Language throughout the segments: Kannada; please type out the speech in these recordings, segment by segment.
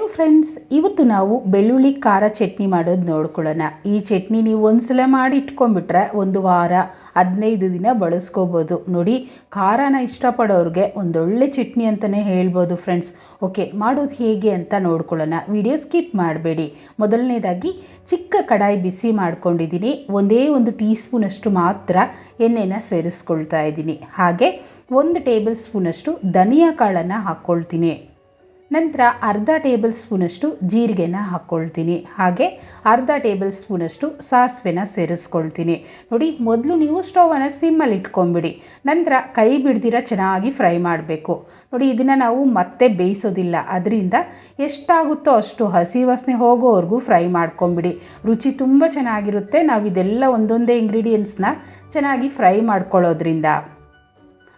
ಹಲೋ ಫ್ರೆಂಡ್ಸ್, ಇವತ್ತು ನಾವು ಬೆಳ್ಳುಳ್ಳಿ ಖಾರ ಚಟ್ನಿ ಮಾಡೋದು ನೋಡ್ಕೊಳ್ಳೋಣ. ಈ ಚಟ್ನಿ ನೀವು ಒಂದ್ಸಲ ಮಾಡಿ ಇಟ್ಕೊಂಡ್ಬಿಟ್ರೆ ಒಂದು ವಾರ 15 ದಿನ ಬಳಸ್ಕೋಬೋದು. ನೋಡಿ, ಖಾರನ ಇಷ್ಟಪಡೋರಿಗೆ ಒಂದೊಳ್ಳೆ ಚಟ್ನಿ ಅಂತಲೇ ಹೇಳ್ಬೋದು ಫ್ರೆಂಡ್ಸ್. ಓಕೆ, ಮಾಡೋದು ಹೇಗೆ ಅಂತ ನೋಡ್ಕೊಳ್ಳೋಣ. ವಿಡಿಯೋ ಸ್ಕಿಪ್ ಮಾಡಬೇಡಿ. ಮೊದಲನೇದಾಗಿ ಚಿಕ್ಕ ಕಡಾಯಿ ಬಿಸಿ ಮಾಡ್ಕೊಂಡಿದ್ದೀನಿ. ಒಂದು ಟೀ ಸ್ಪೂನಷ್ಟು ಮಾತ್ರ ಎಣ್ಣೆನ ಸೇರಿಸ್ಕೊಳ್ತಾ ಇದ್ದೀನಿ. ಹಾಗೆ 1 ಟೇಬಲ್ ಸ್ಪೂನಷ್ಟು ಧನಿಯಾ ಕಾಳನ್ನು ಹಾಕ್ಕೊಳ್ತೀನಿ. ನಂತರ ಅರ್ಧ ಟೇಬಲ್ ಸ್ಪೂನಷ್ಟು ಜೀರಿಗೆನ ಹಾಕ್ಕೊಳ್ತೀನಿ. ಹಾಗೆ ಅರ್ಧ ಟೇಬಲ್ ಸ್ಪೂನಷ್ಟು ಸಾಸಿವೆನ ಸೇರಿಸ್ಕೊಳ್ತೀನಿ. ನೋಡಿ, ಮೊದಲು ನೀವು ಸ್ಟವನ್ನು ಸಿಮ್ಮಲ್ಲಿ ಇಟ್ಕೊಂಬಿಡಿ. ನಂತರ ಕೈ ಬಿಡ್ದಿರ ಚೆನ್ನಾಗಿ ಫ್ರೈ ಮಾಡಬೇಕು. ನೋಡಿ, ಇದನ್ನು ನಾವು ಮತ್ತೆ ಬೇಯಿಸೋದಿಲ್ಲ. ಅದರಿಂದ ಎಷ್ಟಾಗುತ್ತೋ ಅಷ್ಟು ಹಸಿ ವಾಸನೆ ಹೋಗೋವರೆಗೂ ಫ್ರೈ ಮಾಡ್ಕೊಂಬಿಡಿ. ರುಚಿ ತುಂಬ ಚೆನ್ನಾಗಿರುತ್ತೆ. ನಾವು ಇದೆಲ್ಲ ಒಂದೊಂದೇ ಇಂಗ್ರೀಡಿಯೆಂಟ್ಸ್ನ ಚೆನ್ನಾಗಿ ಫ್ರೈ ಮಾಡ್ಕೊಳ್ಳೋದ್ರಿಂದ.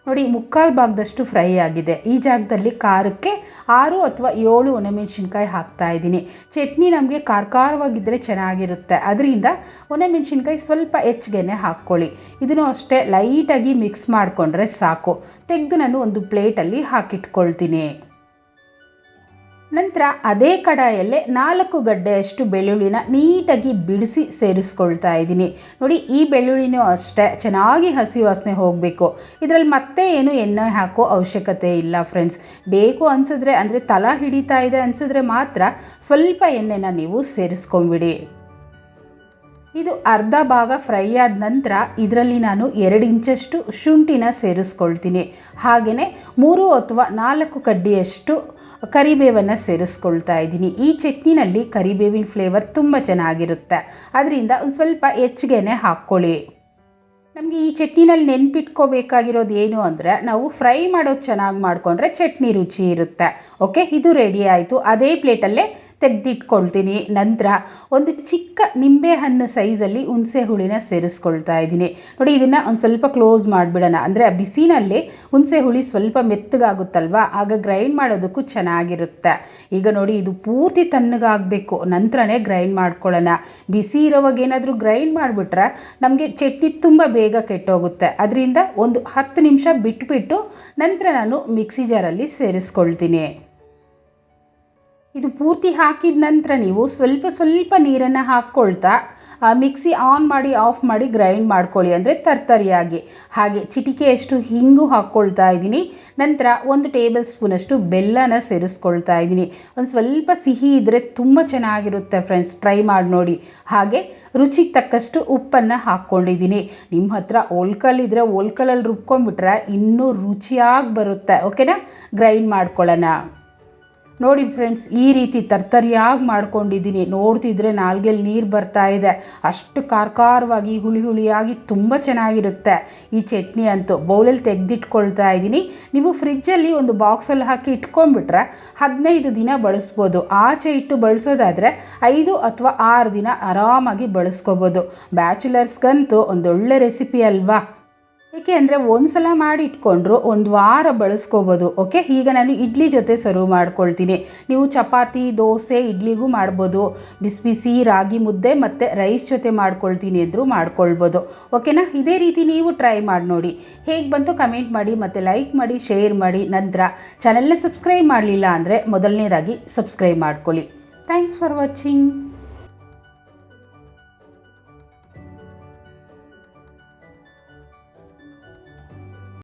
ನೋಡಿ, 3/4 ಭಾಗದಷ್ಟು ಫ್ರೈ ಆಗಿದೆ. ಈ ಜಾಗದಲ್ಲಿ ಖಾರಕ್ಕೆ 6 ಅಥವಾ 7 ಒಣಮೆಣಸಿನ್ಕಾಯಿ ಹಾಕ್ತಾ ಇದ್ದೀನಿ. ಚಟ್ನಿ ನಮಗೆ ಖಾರವಾಗಿದ್ದರೆ ಚೆನ್ನಾಗಿರುತ್ತೆ. ಅದರಿಂದ ಒಣಮೆಣಸಿನ್ಕಾಯಿ ಸ್ವಲ್ಪ ಹೆಚ್ಚಿಗೆ ಹಾಕ್ಕೊಳ್ಳಿ. ಇದನ್ನು ಅಷ್ಟೇ ಲೈಟಾಗಿ ಮಿಕ್ಸ್ ಮಾಡಿಕೊಂಡ್ರೆ ಸಾಕು. ತೆಗೆದು ನಾನು ಒಂದು ಪ್ಲೇಟಲ್ಲಿ ಹಾಕಿಟ್ಕೊಳ್ತೀನಿ. ನಂತರ ಅದೇ ಕಡಾಯಲ್ಲೇ 4 ಗಡ್ಡೆಯಷ್ಟು ಬೆಳ್ಳುಳ್ಳಿನ ನೀಟಾಗಿ ಬಿಡಿಸಿ ಸೇರಿಸ್ಕೊಳ್ತಾ ಇದ್ದೀನಿ. ನೋಡಿ, ಈ ಬೆಳ್ಳುಳ್ಳಿನೂ ಅಷ್ಟೇ ಚೆನ್ನಾಗಿ ಹಸಿ ವಾಸನೆ ಹೋಗಬೇಕು. ಇದರಲ್ಲಿ ಮತ್ತೆ ಏನು ಎಣ್ಣೆ ಹಾಕೋ ಅವಶ್ಯಕತೆ ಇಲ್ಲ ಫ್ರೆಂಡ್ಸ್. ಬೇಕು ಅನಿಸಿದ್ರೆ, ಅಂದರೆ ತಲ ಹಿಡಿತಾ ಇದೆ ಅನಿಸಿದ್ರೆ ಮಾತ್ರ ಸ್ವಲ್ಪ ಎಣ್ಣೆನ ನೀವು ಸೇರಿಸ್ಕೊಂಬಿಡಿ. ಇದು ಅರ್ಧ ಭಾಗ ಫ್ರೈ ಆದ ನಂತರ ಇದರಲ್ಲಿ ನಾನು 2 ಇಂಚಷ್ಟು ಶುಂಠಿನ ಸೇರಿಸ್ಕೊಳ್ತೀನಿ. ಹಾಗೆಯೇ 3 ಅಥವಾ 4 ಕಡ್ಡಿಯಷ್ಟು ಕರಿಬೇವನ್ನು ಸೇರಿಸ್ಕೊಳ್ತಾ ಇದ್ದೀನಿ. ಈ ಚಟ್ನಿನಲ್ಲಿ ಕರಿಬೇವಿನ ಫ್ಲೇವರ್ ತುಂಬ ಚೆನ್ನಾಗಿರುತ್ತೆ. ಅದರಿಂದ ಒಂದು ಸ್ವಲ್ಪ ಹೆಚ್ಚಿಗೆ ಹಾಕ್ಕೊಳ್ಳಿ. ನಮಗೆ ಈ ಚಟ್ನಿನಲ್ಲಿ ನೆನ್ಪಿಟ್ಕೋಬೇಕಾಗಿರೋದು ಏನು ಅಂದರೆ, ನಾವು ಫ್ರೈ ಮಾಡೋದು ಚೆನ್ನಾಗಿ ಮಾಡಿಕೊಂಡ್ರೆ ಚಟ್ನಿ ರುಚಿ ಇರುತ್ತೆ. ಓಕೆ, ಇದು ರೆಡಿ ಆಯಿತು. ಅದೇ ಪ್ಲೇಟಲ್ಲೇ ತೆಗೆದಿಟ್ಕೊಳ್ತೀನಿ. ನಂತರ ಒಂದು ಚಿಕ್ಕ ನಿಂಬೆಹಣ್ಣು ಸೈಜಲ್ಲಿ ಹುಣಸೆ ಹುಳಿನ ಸೇರಿಸ್ಕೊಳ್ತಾ ಇದ್ದೀನಿ. ನೋಡಿ, ಇದನ್ನು ಒಂದು ಸ್ವಲ್ಪ ಕ್ಲೋಸ್ ಮಾಡಿಬಿಡೋಣ. ಅಂದರೆ ಆ ಬಿಸಿನಲ್ಲಿ ಹುಣಸೆ ಹುಳಿ ಸ್ವಲ್ಪ ಮೆತ್ತಗಾಗುತ್ತಲ್ವ, ಆಗ ಗ್ರೈಂಡ್ ಮಾಡೋದಕ್ಕೂ ಚೆನ್ನಾಗಿರುತ್ತೆ. ಈಗ ನೋಡಿ, ಇದು ಪೂರ್ತಿ ತಣ್ಣಗಾಗಬೇಕು. ನಂತರನೇ ಗ್ರೈಂಡ್ ಮಾಡ್ಕೊಳ್ಳೋಣ. ಬಿಸಿ ಇರೋವಾಗ ಏನಾದರೂ ಗ್ರೈಂಡ್ ಮಾಡಿಬಿಟ್ರೆ ನಮಗೆ ಚಟ್ನಿ ತುಂಬ ಬೇಗ ಕೆಟ್ಟೋಗುತ್ತೆ. ಅದರಿಂದ ಒಂದು 10 ನಿಮಿಷ ಬಿಟ್ಬಿಟ್ಟು ನಂತರ ನಾನು ಮಿಕ್ಸಿ ಜಾರಲ್ಲಿ ಸೇರಿಸ್ಕೊಳ್ತೀನಿ. ಇದು ಪೂರ್ತಿ ಹಾಕಿದ ನಂತರ ನೀವು ಸ್ವಲ್ಪ ನೀರನ್ನು ಹಾಕ್ಕೊಳ್ತಾ ಮಿಕ್ಸಿ ಆನ್ ಮಾಡಿ ಆಫ್ ಮಾಡಿ ಗ್ರೈಂಡ್ ಮಾಡ್ಕೊಳ್ಳಿ. ಅಂದರೆ ತರ್ತರಿಯಾಗಿ. ಹಾಗೆ ಚಿಟಿಕೆಯಷ್ಟು ಹಿಂಗು ಹಾಕ್ಕೊಳ್ತಾ ಇದ್ದೀನಿ. ನಂತರ 1 ಟೇಬಲ್ ಸ್ಪೂನಷ್ಟು ಬೆಲ್ಲನ ಸೇರಿಸ್ಕೊಳ್ತಾ ಇದ್ದೀನಿ. ಒಂದು ಸ್ವಲ್ಪ ಸಿಹಿ ಇದ್ದರೆ ತುಂಬ ಚೆನ್ನಾಗಿರುತ್ತೆ ಫ್ರೆಂಡ್ಸ್, ಟ್ರೈ ಮಾಡಿ ನೋಡಿ. ಹಾಗೆ ರುಚಿಗೆ ತಕ್ಕಷ್ಟು ಉಪ್ಪನ್ನು ಹಾಕ್ಕೊಂಡಿದ್ದೀನಿ. ನಿಮ್ಮ ಹತ್ರ ಓಲ್ಕಲ್ಲಿದ್ದರೆ ಓಲ್ಕಲ್ಲಲ್ಲಿ ರುಬ್ಕೊಂಡ್ಬಿಟ್ರೆ ಇನ್ನೂ ರುಚಿಯಾಗಿ ಬರುತ್ತೆ. ಓಕೆನಾ, ಗ್ರೈಂಡ್ ಮಾಡ್ಕೊಳ್ಳೋಣ. ನೋಡಿ ಫ್ರೆಂಡ್ಸ್, ಈ ರೀತಿ ತರ್ತರಿಯಾಗಿ ಮಾಡ್ಕೊಂಡಿದ್ದೀನಿ. ನೋಡ್ತಿದ್ರೆ ನಾಲ್ಗೆಲ್ಲಿ ನೀರು ಬರ್ತಾ ಇದೆ. ಅಷ್ಟು ಖಾರವಾಗಿ ಹುಳಿಯಾಗಿ ತುಂಬ ಚೆನ್ನಾಗಿರುತ್ತೆ ಈ ಚಟ್ನಿ ಅಂತೂ. ಬೌಲಲ್ಲಿ ತೆಗೆದಿಟ್ಕೊಳ್ತಾ ಇದ್ದೀನಿ. ನೀವು ಫ್ರಿಜ್ಜಲ್ಲಿ ಒಂದು ಬಾಕ್ಸಲ್ಲಿ ಹಾಕಿ ಇಟ್ಕೊಂಡ್ಬಿಟ್ರೆ 15 ದಿನ ಬಳಸ್ಬೋದು. ಆಚೆ ಇಟ್ಟು ಬಳಸೋದಾದರೆ 5 ಅಥವಾ 6 ದಿನ ಆರಾಮಾಗಿ ಬಳಸ್ಕೋಬೋದು. ಬ್ಯಾಚುಲರ್ಸ್ಗಂತೂ ಒಂದೊಳ್ಳೆ ರೆಸಿಪಿ ಅಲ್ವಾ. ಏಕೆ ಅಂದರೆ ಒಂದ್ಸಲ ಮಾಡಿ ಇಟ್ಕೊಂಡ್ರು 1 ವಾರ ಬಳಸ್ಕೋಬೋದು. ಓಕೆ, ಈಗ ನಾನು ಇಡ್ಲಿ ಜೊತೆ ಸರ್ವ್ ಮಾಡ್ಕೊಳ್ತೀನಿ. ನೀವು ಚಪಾತಿ, ದೋಸೆ, ಇಡ್ಲಿಗೂ ಮಾಡ್ಬೋದು. ಬಿಸಿ ರಾಗಿ ಮುದ್ದೆ ಮತ್ತು ರೈಸ್ ಜೊತೆ ಮಾಡ್ಕೊಳ್ತೀನಿ ಅಂದರೂ ಮಾಡ್ಕೊಳ್ಬೋದು. ಓಕೆನಾ, ಇದೇ ರೀತಿ ನೀವು ಟ್ರೈ ಮಾಡಿ ನೋಡಿ. ಹೇಗೆ ಬಂತು ಕಮೆಂಟ್ ಮಾಡಿ, ಮತ್ತು ಲೈಕ್ ಮಾಡಿ, ಶೇರ್ ಮಾಡಿ. ನಂತರ ಚಾನಲ್ನ ಸಬ್ಸ್ಕ್ರೈಬ್ ಮಾಡಲಿಲ್ಲ ಅಂದರೆ ಮೊದಲನೇದಾಗಿ ಸಬ್ಸ್ಕ್ರೈಬ್ ಮಾಡ್ಕೊಳ್ಳಿ. Thanks for watching.